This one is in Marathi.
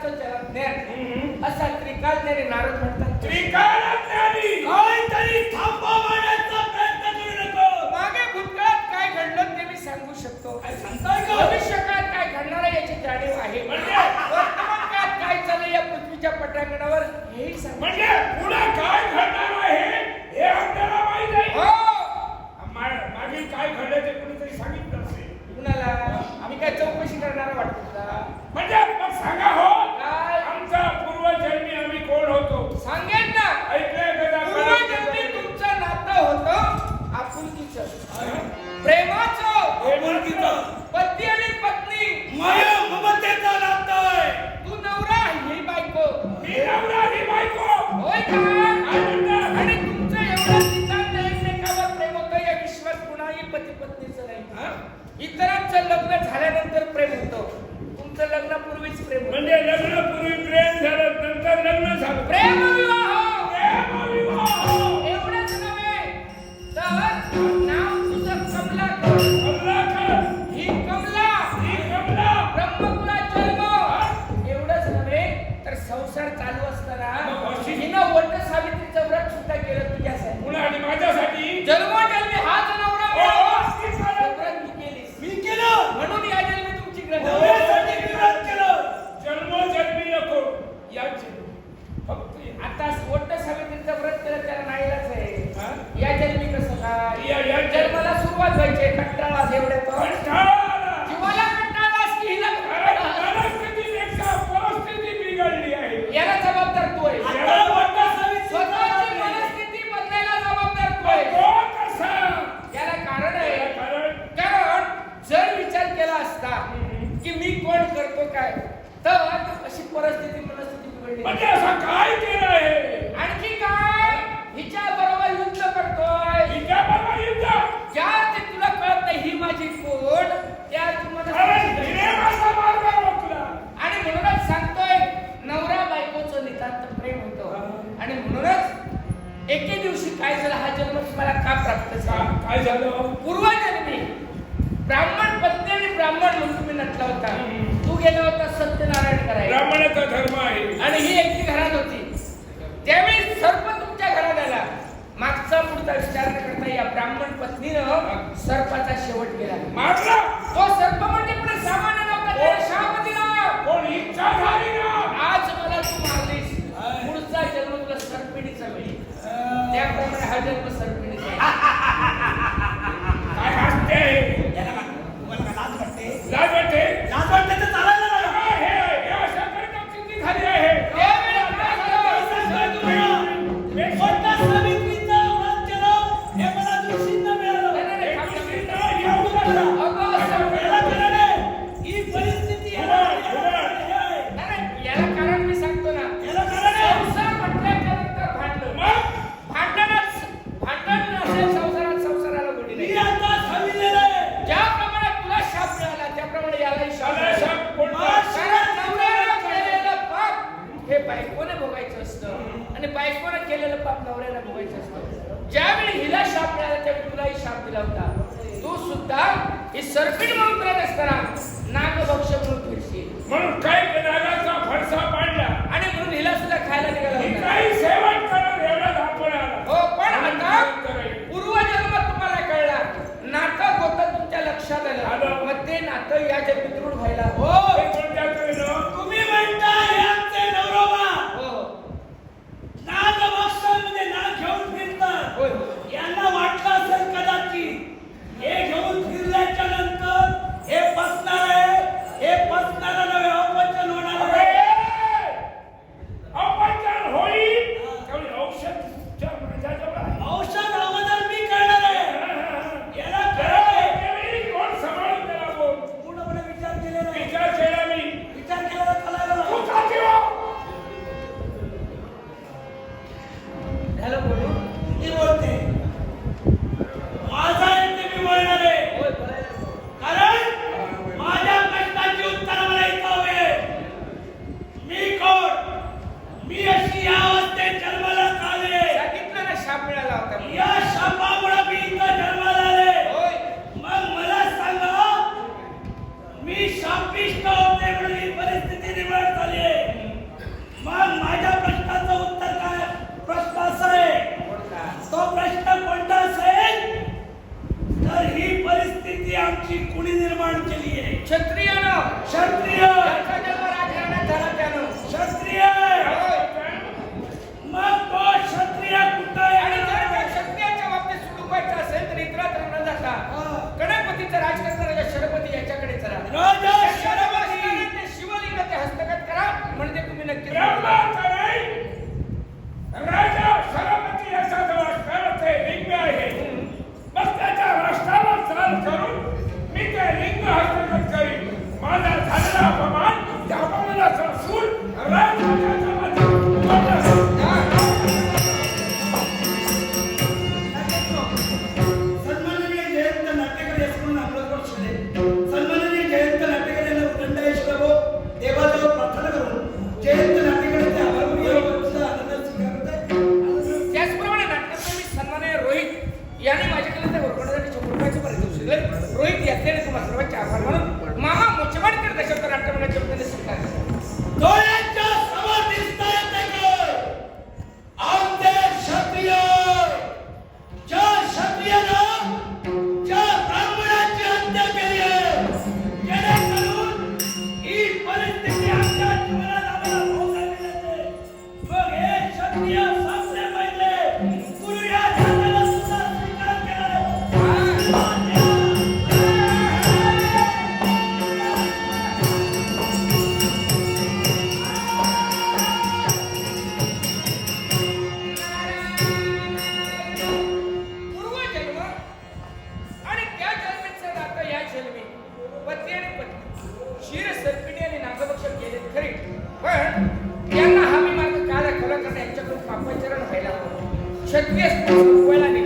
वेदांचं जलज्ञान असा त्रिकालज्ञानी नारद म्हणतात. त्रिकालज्ञानी काहीतरी थांबवण्याचा प्रयत्न करू नको. मागे भूतकाळात काय घडलं ते मी सांगू शकतो. काय सांगताय का? भविष्यकाळात काय घडणार आहे याची जाणीव आहे. वर्तमान काळात काय चालू या पृथ्वीच्या पटांगणावर हेही सांगू. म्हणजे पुढे काय घडणार आहे हे आपल्याला माहित आहे. हो. मागील काय घडलं ते कोणीतरी सांगितलं असेल. कुणाला? आम्ही काय चौकशी करणारा वाटतो तुला? म्हणजे मग सांगा हो. काय? आमचा पूर्वजन्मी आम्ही कोण होतो? सांगेन ना. ऐकलंय का? पूर्वजन्मी तुमचं नातं होतं आपुलकीचं, प्रेमाचं, पती आणि पत्नी, माया ममतेचं नातं आहे. तू नवरा ही बायको. मी नवरा ही बायको. होय का? आणि तुमचं एवढं नितांत एकमेकावर प्रेम होतं या विश्वात कुणाही पती पत्नीचं नाही. इतरांचं लग्न झाल्यानंतर प्रेम होतं, तुमचं लग्नापूर्वीच प्रेम होतं. म्हणजे लग्नापूर्वी प्रेम झालं, नंतर लग्न झालं. प्रेमविवाह. प्रेमविवाह. एवढंच नव्हे तर नाव तुझं कमलाकर. कमलाकर. ही कमला. ही कमला. ब्रह्मकुळात जन्म. एवढंच नव्हे तर संसार चालू असताना हिनं वट सावित्रीचं व्रत सुद्धा केलं तुझ्यासाठी. पुन्हा आणि माझ्यासाठी जन्मोजन्मी हाच नवरा व्रत तू केलीस. मी केलं. म्हणून या जन्मी तुमची नवऱ्यासाठी मी व्रत ग्रंथ. केलं. जन्मोजन्मी नको याची फक्त आता वट सावित्रीचं व्रत केलं त्याला नाईलाज हा? आहे. या जन्मी कसं काय? या जन्माला सुरुवात व्हायची. कंटाळा एवढे तो कंटाळा. जीवाला कंटाळास की हिला कारण कंटाळा? परिस्थितीपेक्षा परिस्थिती बिघडली आहे. याला जबाबदार तू आहे. याला वट सावित्रीचं स्वतःची परिस्थिती बदलायला जबाबदार तू आहे. तो कसा? याला कारण आहे. कारण जर विचार केला असता की मी कोण करतो काय तर अशी परिस्थिती मनस्थिती बिघडली. म्हणजे असं काय केलं आहे? आणखी काय? हिच्या बरोबर युद्ध करतोय. हिच्या बरोबर युद्ध. ज्या ते तुला कळत नाही ही माझी कोण त्या कारण तुम्हाला हिने माझा मार्ग रोखला. आणि म्हणूनच सांगतोय नवरा बायकोचं नितांत प्रेम होतं. आणि म्हणूनच एके दिवशी काय झालं हा जन्म तुम्हाला का प्राप्त झाला? काय झालं? पूर्वजन्मी ब्राह्मण पत्नी आणि ब्राह्मण म्हणून तुम्ही नटला होता. तू गेला होता सत्यनारायण करायला ब्राह्मणाचा धर्म आहे. आणि ही एकटी घरात होती. त्यावेळी सर्प तुमच्या घरात आला. मागचा पुढचा विचार न करता या ब्राह्मण पत्नीनं सर्पाचा शेवट केला. मारला. तो सर्प म्हणजे पुढे सामान्य नव्हता, त्याला शाप दिला. कोण इच्छा झाली ना? आज मला तू मारलीस, पुढचा जन्म तुला सर्पिणीचा मिळेल. त्याप्रमाणे हा जन्म सर्पिणीचा. काय हसते? लाज वाटते? लाज वाटते तर चालायला लागा. हे अशा परिस्थिती झाली आहे. त्यावेळी काय झालं? वट सावित्रीचं व्रत केलं, हे मला दुःखीनं मिळालं. नाही, नाही, हे थांब. दुःखीनं येऊ नका. अगं, असं वेळा केलं नाही. ही परिस्थिती आहे. नाही, नाही, याला कारण मी सांगतो ना. याला कारण आहे. संसार म्हटल्याच्या नंतर भांडण. मग भांडण नसेल संसारात संसाराला गोडी मी नाही. आता थांबलेलं आहे. ज्याप्रमाणे तुला शाप मिळाला त्याप्रमाणे यालाही शाप त्याला मिळाला. शाप कोणता? कारण नवऱ्याला केलेलं पाप हे बायकोने भोगायचं असतं आणि बायकोने केलेलं पाप नवऱ्याला भोगायचं असतं. ज्यावेळी हिला शाप मिळाला त्यावेळी तुलाही शाप दिला होता. तू सुद्धा ही सर्पिण म्हणून करत असताना नागभक्ष म्हणून फिरशील. म्हणून काय नागाचा फडसा पाडला आणि म्हणून हिला सुद्धा खायला निघाला ही होता. काही सेवन करत एवढा धापळ आला. हो पण आता पूर्वजन्म तुम्हाला कळला. नातं होतं तुमच्या लक्षात आलं. मग ते नातं या जगदृढ व्हायला हो. हे कोणत्या तऱ्हेनं? तुम्ही म्हणता हे आमचे नवरोबा हो. नागभक्षामध्ये नाग घेऊन फिरतात. होय. यांना वाटलं असेल कदाचित हे घेऊन फिरल्याच्या नंतर हे पसणार आहे. हे पसणारा नव्हे अपचन क्षत्रिय संपवायला निघाला